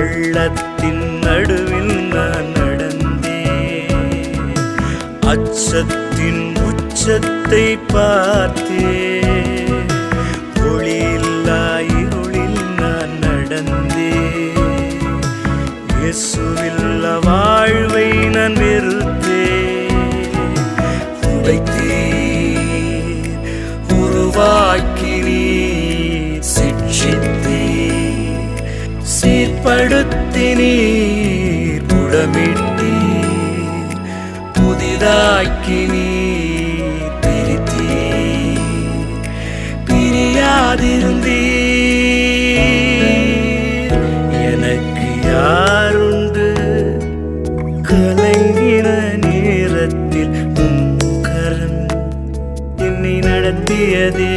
பள்ளத்தின் நடுவில் நான் நடந்தேன், அச்சத்தின் உச்சத்தை பார்த்தேன். ஒளியில்லா இருளில் நான் நடந்தேன், இயேசுவில்ல வாழ்வை நான் வெறுத்தேன். உடைத்தீர், உருவாக்கினீர், சிட்சித்தீர், சீர்படுத்தினீர், புடமிட்டீர், புதிதாக்கினீர், பிரித்தீர், பிரியாதிருந்தீர். எனக்கு யாருண்டு? கலங்கின நேரத்தில் உம் கரம் என்னை நடத்தியதே.